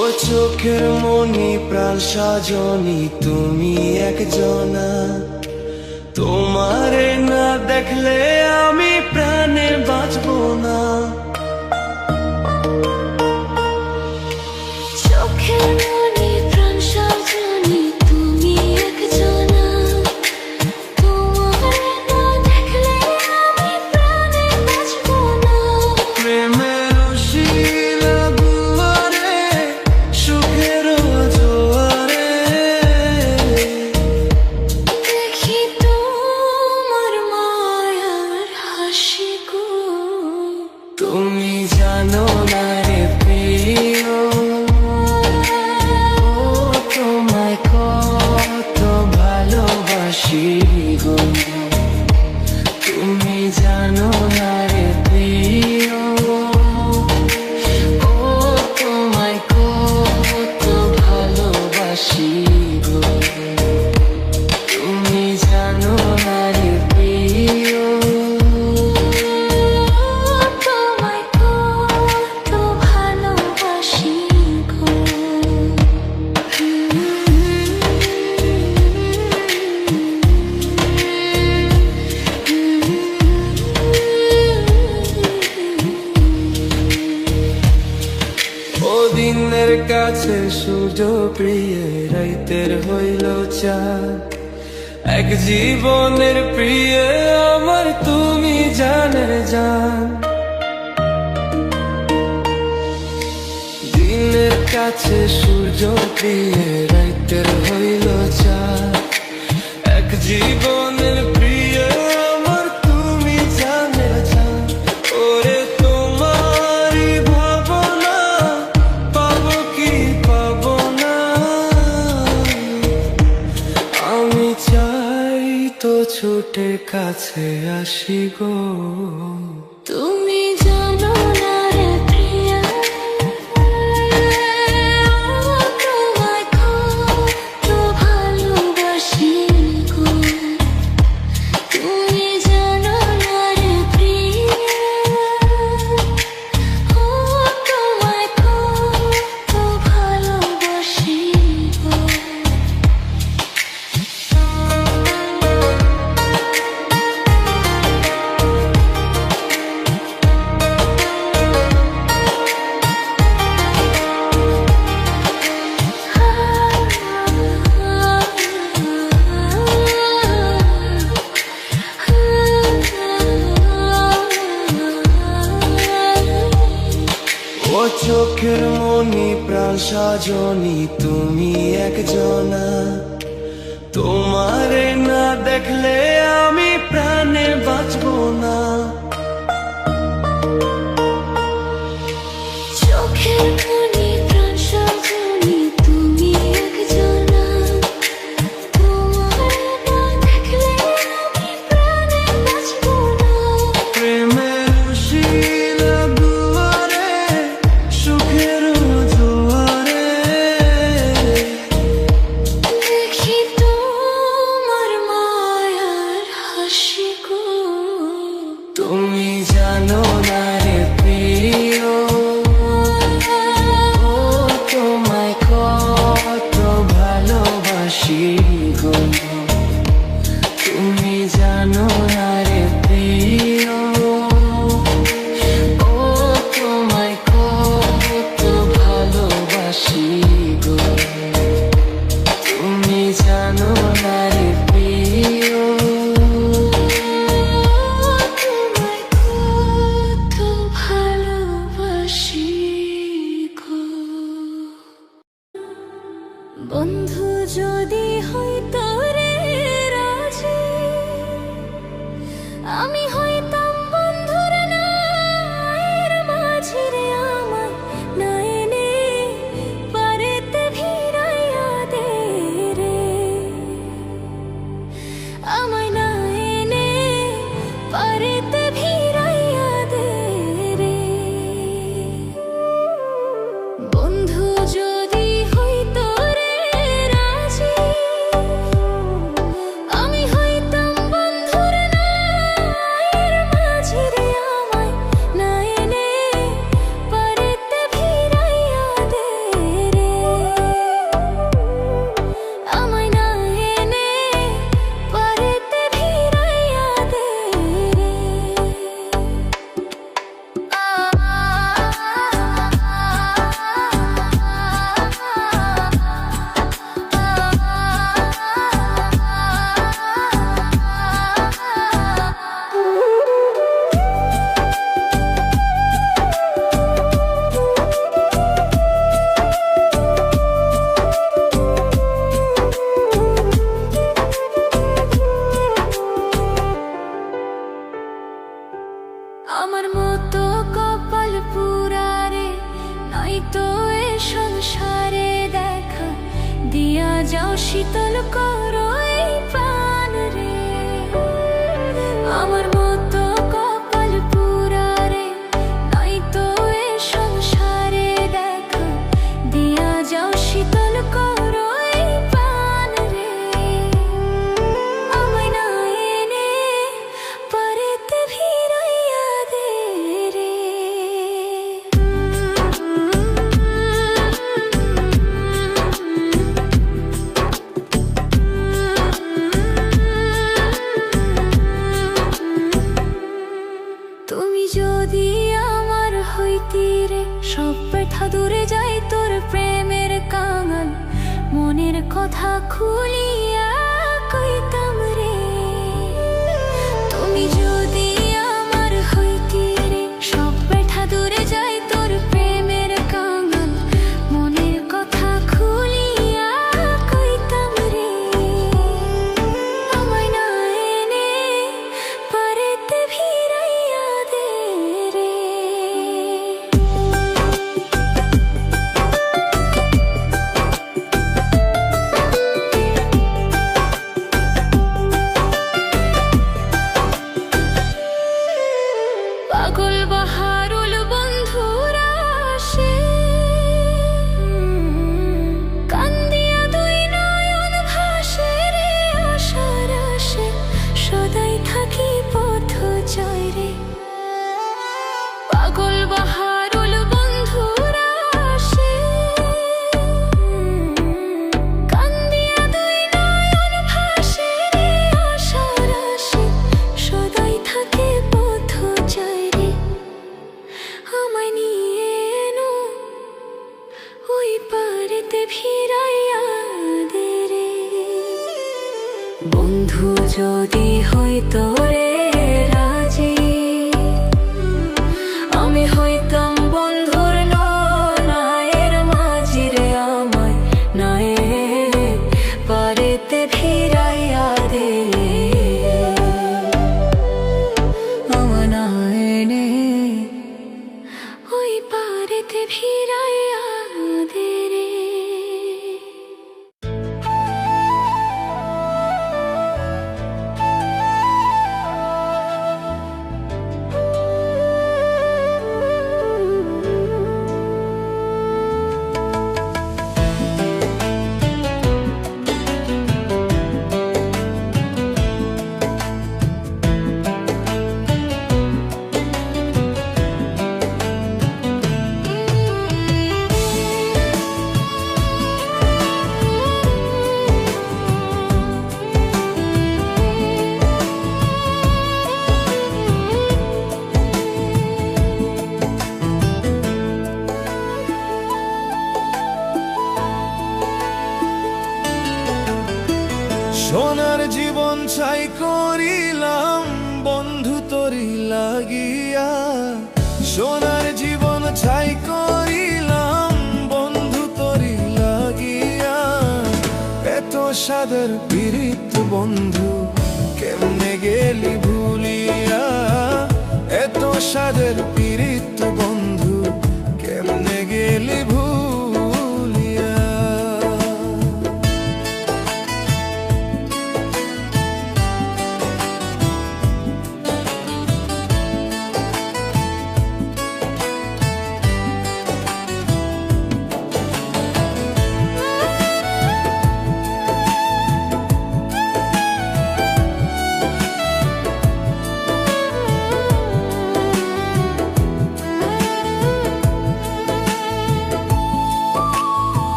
ও চোখের মনি প্রাণ সাজনি তুমি একজনা, তোমারে না দেখলে আমি প্রাণে বাঁচবো না। চোখের মনি প্রাণ সাজনি তুমি একজনা, তোমারে না দেখলে আমি প্রাণে বাঁচবো না। প্রেমের শিলা দুয়ারে সুখের জোয়ারে দেখি তোমার মায়ার হাসি গো। তুমি জানো না রে প্রিয়, তোমায় কত ভালোবাসি গো। তুমি জানো না রে প্রিয়, ও তোমায় কত ভালোবাসি গো। তুমি জানো না রে প্রিয়, তোমায় কত ভালোবাসি গো। ও দিনের কাছে সূর্য প্রিয়, রাইতের হইল চাঁদ। এক জীবনের প্রিয় আমার তুমি জানের জান। দিনের কাছে সূর্য প্রিয়, রাইতের হইল চাঁদ। এক জীবনের প্রিয় আমার তুমি জানের জান। ওরে তোমারই ভাবনা পাবো কি পাবো না, আমি চাই তো ছুটে কাছে আসি গো। তুমি জানো না রে প্রিয়া, তোমায় কত ভালোবাসি গো। তুমি জানো না রে প্রিয়া, তোমায় কত ভালোবাসি গো। ও চোখের মনি প্রাণ সাজনি তুমি একজনা, তোমারে না দেখলে আমি প্রাণে বাঁচবো না। চোখের মনি প্রাণ সাজনি তুমি একজনা, তোমারে না দেখলে আমি প্রাণে বাঁচবো না। প্রেমের শিলা দুয়ারে সুখের জোয়ারে দেখি তোমার মায়ার হাসি গো। তুমি জানো না রে প্রিয়, ও তোমায় কত ভালোবাসি গো। তুমি জানো না রে প্রিয়, ও তোমায় কত ভালোবাসি গো। তুমি জানো না রে প্রিয়, তোমায় কত ভালোবাসি গো। বন্ধু যদি হইতো রে রাজি, আমি হইতাম বন্ধুর নায়ের মাঝি রে। আমায় না এনে পারেতে ভিড়াইয়া দে রে, আমায় না এনে পারেতে ভিড়াইয়া দে রে। বন্ধু যদি হইতো রে রাজি, শীতল করো এই প্রাণ রে। আমার মতো কপাল পুরা রে, নয়তো এ সংসারে দেখা দিয়া যাও শীতল করো এই প্রাণ রে। আমায় না এনে পারেতে ভিড়াইয়া দে রে। তুমি যদি আমার হইতি রে, সব ব্যথা দূরে যাই তোর প্রেমের কাঙাল, মনের কথা খুলিয়া কইতাম রে। তুমি যদি আমার হইতি রে, সব ব্যথা দূরে যাই তোর প্রেমের কাঙাল, মনের কথা খুলিয়া কইতাম রে। আমায় না এনে পারেতে ভিড়াইয়া দে রে। পাগল বাহারুল বন্ধুরা আসে, কান্দিয়া দুই নয়ন ভাসে রে আশার আসে, সদাই থাকি পথ জয় রে। পাগল বাহারুল বন্ধুরা আসে, কান্দিয়া দুই নয়ন ভাসে রে আশার আসে, সদাই থাকে পথ জয় রে। আমায় নিয়ে এনো ওই পারেতে ভিড়াইয়া দে রে। বন্ধু যদি হইতো রে রাজি, আমি হইতাম বন্ধুর নয়নের মাঝি রে। আমায় না এনে পারেতে ভিড়াইয়া দে, আমায় না এনে ওই পারেতে ভিড়াইয়া দে রে। সোনার জীবন ছাই করিলাম বন্ধু তোরি লাগিয়া, সোনার জীবন ছাই করিলাম বন্ধু তোরি লাগিয়া। এত সাদের পীড়িত বন্ধু কেমনে গেলি ভুলিয়া, এত সাদের পীড়িত বন্ধু কেমনে গেলি ভুলিয়া।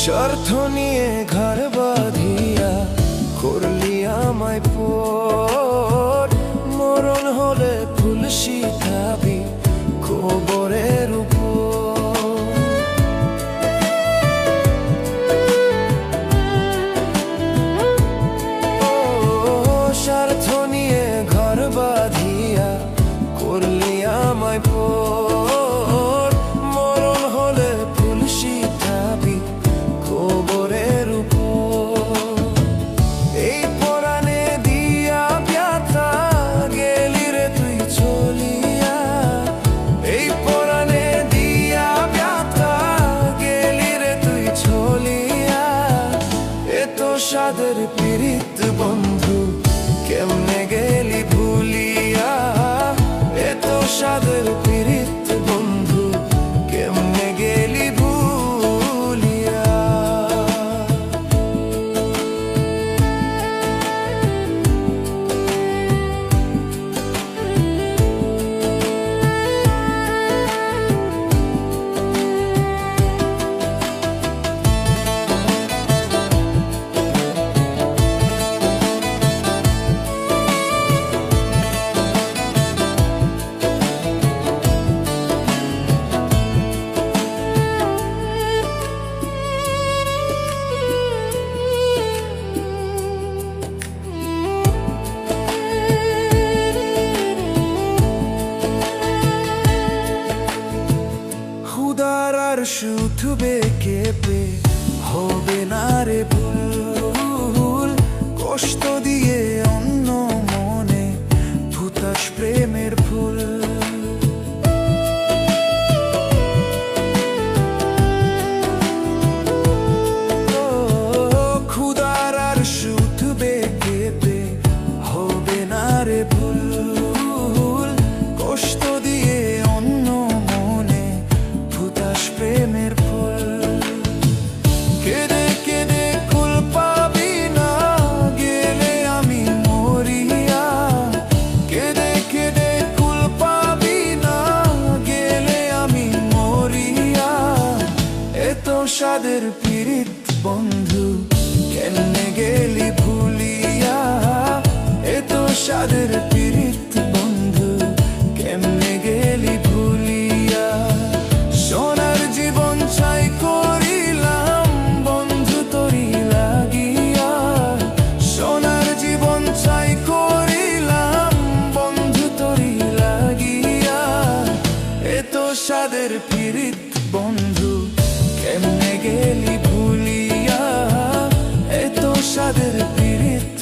স্বার্থ নিয়ে ঘর বাঁধিয়া করলি আমায় পর, মরণ হলে ফুল শিখাবি কবরের উপর। স্বার্থ নিয়ে ঘর বাঁধিয়া করলি আমায় পর, মরণ হলে ফুল শিখাবি কবরের উপর। এই পরাণে দিয়া সাদের পীড়িত বন্ধু কেমনে গেলি ভুলিয়া। আর শুধুবে কেঁপে হবে না রে ভুল, কষ্ট দিয়ে অন্য মনে ভুতাস প্রেমের ফুল। খুদার আর শুধুবে কেঁপে হবে না রে ভুল, কষ্ট দিয়ে অন্য মনে ভুতাস প্রেমের ফুল। কেঁদে কেঁদে কুল পাবি না গেলে আমি মরিয়া, কেঁদে কেঁদে কুল পাবি না গেলে আমি মরিয়া। এত সাদের পীড়িত বন্ধু কেমনে গেলি ভুলিয়া, এত সাদের পীড়িত বন্ধু কেমনে গেলি ভুলিয়া। সোনার জীবন চাই করিলাম বন্ধু তোরি লাগিয়া, সোনার জীবন চাই করিলাম বন্ধু তোরি লাগিয়া। এত সাদের পীড়িত বন্ধু কেমনে গেলি ভুলিয়া, এত সাদের পীড়িত